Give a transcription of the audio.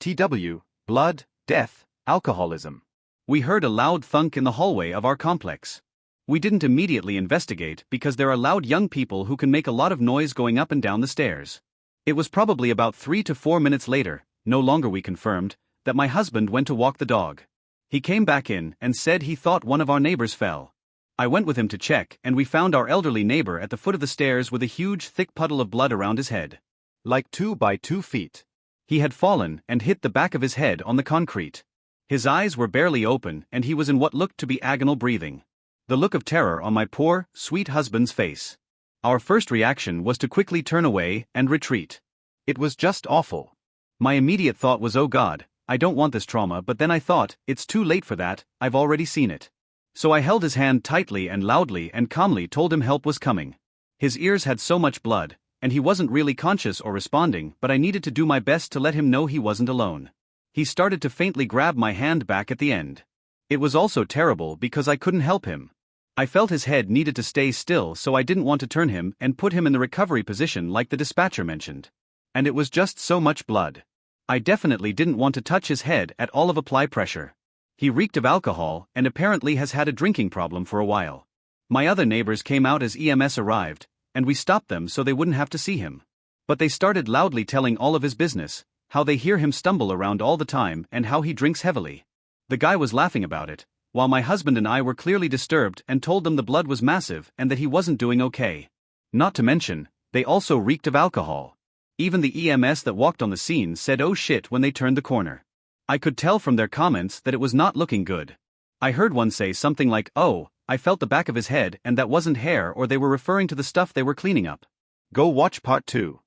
TW, blood, death, alcoholism. We heard a loud thunk in the hallway of our complex. We didn't immediately investigate because there are loud young people who can make a lot of noise going up and down the stairs. It was probably about 3 to 4 minutes later, no longer we confirmed, that my husband went to walk the dog. He came back in and said he thought one of our neighbors fell. I went with him to check and we found our elderly neighbor at the foot of the stairs with a huge thick puddle of blood around his head. Like 2 by 2 feet. He had fallen and hit the back of his head on the concrete. His eyes were barely open and he was in what looked to be agonal breathing. The look of terror on my poor, sweet husband's face. Our first reaction was to quickly turn away and retreat. It was just awful. My immediate thought was, oh God, I don't want this trauma, but then I thought, it's too late for that, I've already seen it. So I held his hand tightly and loudly and calmly told him help was coming. His ears had so much blood, and he wasn't really conscious or responding, but I needed to do my best to let him know he wasn't alone. He started to faintly grab my hand back at the end. It was also terrible because I couldn't help him. I felt his head needed to stay still, so I didn't want to turn him and put him in the recovery position like the dispatcher mentioned. And it was just so much blood. I definitely didn't want to touch his head at all of apply pressure. He reeked of alcohol and apparently has had a drinking problem for a while. My other neighbors came out as EMS arrived, and we stopped them so they wouldn't have to see him. But they started loudly telling all of his business, how they hear him stumble around all the time and how he drinks heavily. The guy was laughing about it, while my husband and I were clearly disturbed and told them the blood was massive and that he wasn't doing okay. Not to mention, they also reeked of alcohol. Even the EMS that walked on the scene said oh shit when they turned the corner. I could tell from their comments that it was not looking good. I heard one say something like, oh, I felt the back of his head and that wasn't hair, or they were referring to the stuff they were cleaning up. Go watch part 2.